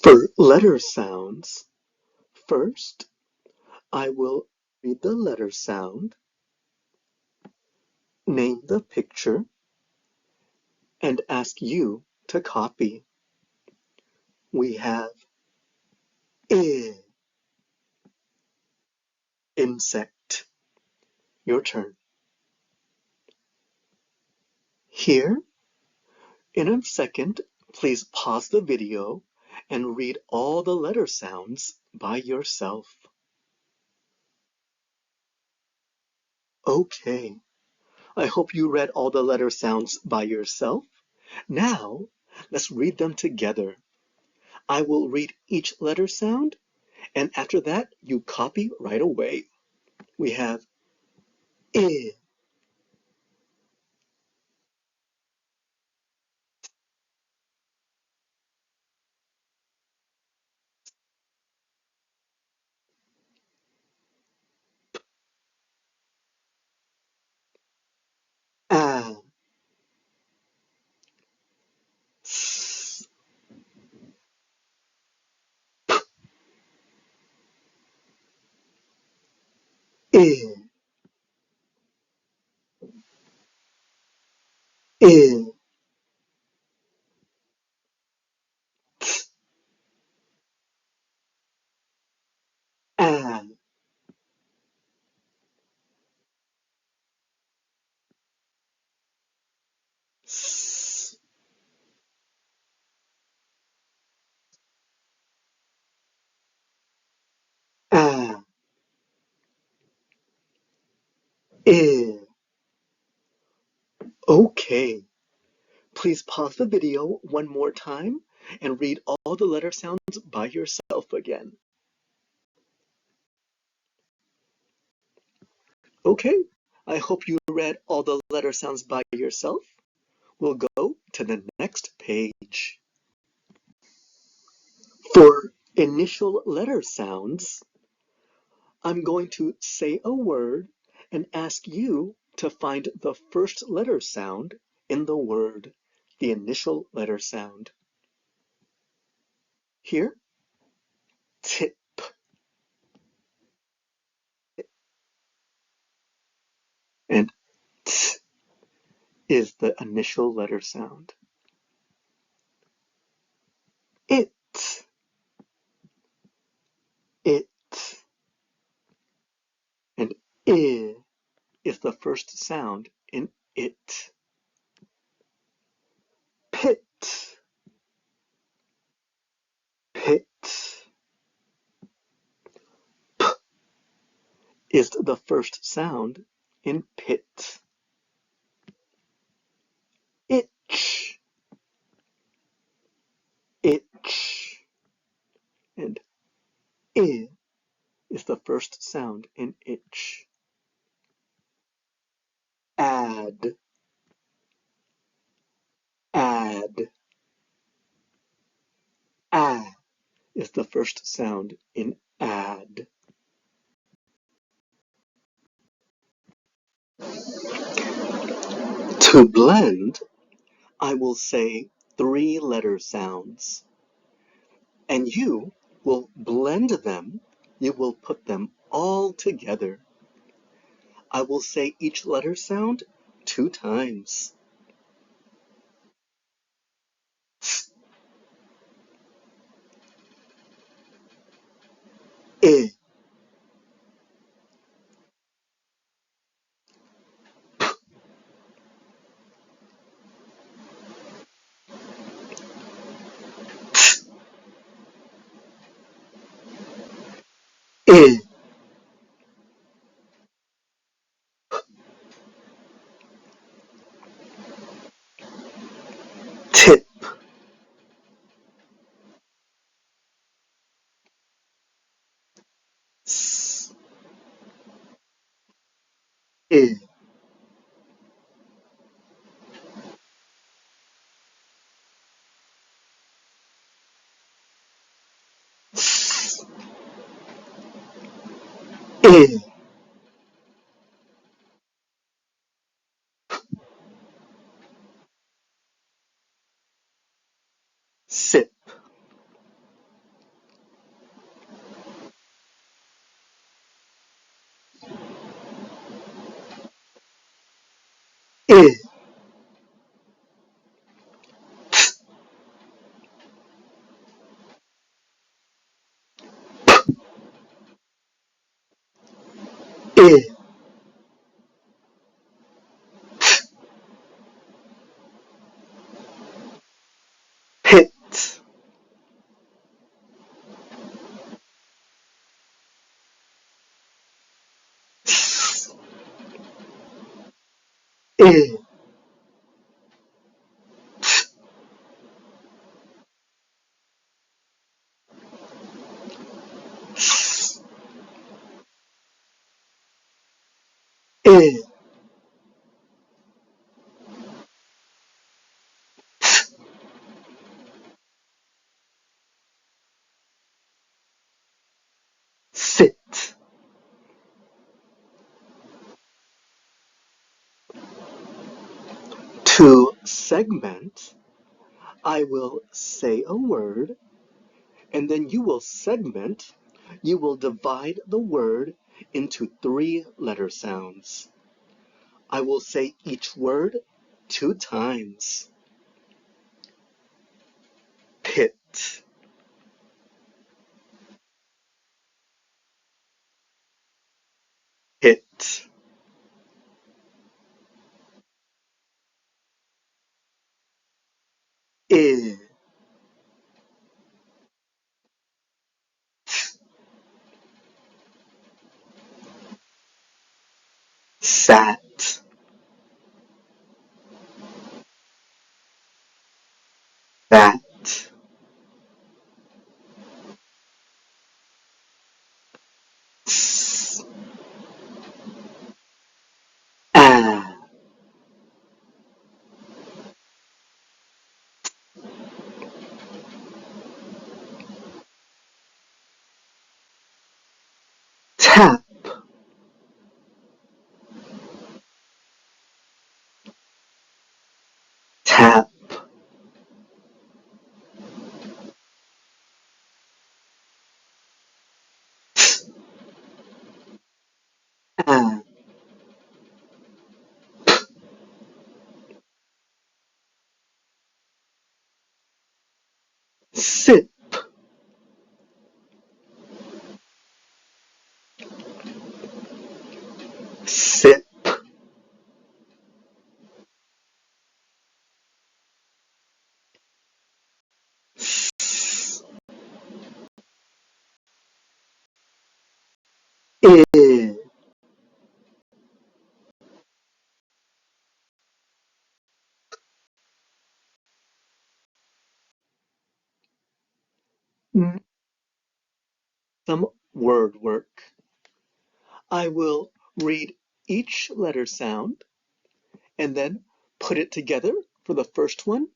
For letter sounds, first I will read the letter sound, name the picture, and ask you to copy. We have I, insect. Your turn. Here, in a second, please pause the video and read all the letter sounds by yourself. Okay, I hope you read all the letter sounds by yourself. Now, let's read them together. I will read each letter sound, and after that, you copy right away. We have I, A, S, I, I, A, S, A, I. Okay, please pause the video one more time and read all the letter sounds by yourself again. Okay, I hope you read all the letter sounds by yourself. We'll go to the next page. For initial letter sounds, I'm going to say a word and ask you to find the first letter sound in the word, the initial letter sound. Here, tip, and t is the initial letter sound. It, it, and I is the first sound in it. Pit, pit, p is the first sound in pit. Itch, itch, and I is the first sound in itch. Add, add, ah is the first sound in add. To blend, I will say three letter sounds, and you will blend them. You will put them all together. I will say each letter sound 2 times. I, I, tip, s, I, s, I, sip, I, I, hit, s, I, s, I, sit. To segment, I will say a word, and then you will segment. You will divide the word into three-letter sounds. I will say each word 2 times. Pit, hit, I, sat, that, s, ah, tap, tap, ah, sip, sip, s, I. Some word work. I will read each letter sound and then put it together for the first one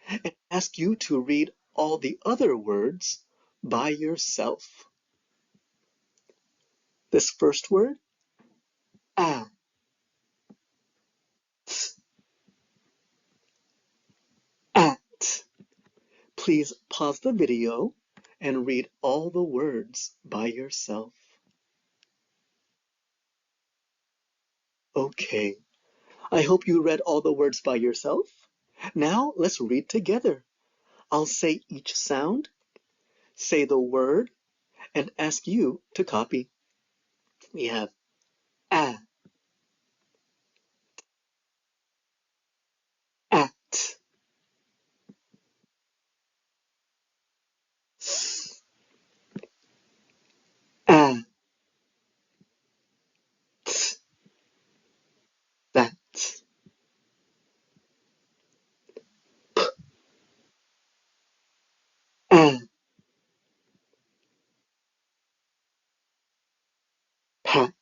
and ask you to read all the other words by yourself. This first word, at, at. Please pause the video and read all the words by yourself. Okay, I hope you read all the words by yourself. Now let's read together. I'll say each sound, say the word, and ask you to copy. We have a, at, s, a, t, that, a, pat,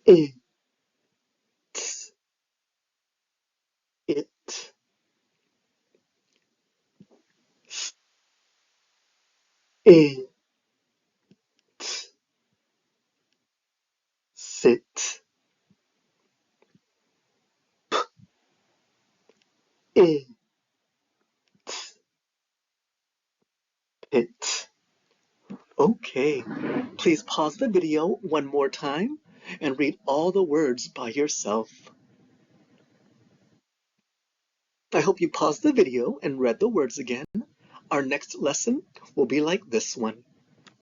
it, it, it, sit, it, it. Okay, please pause the video one more time and read all the words by yourself. I hope you paused the video and read the words again. Our next lesson will be like this one.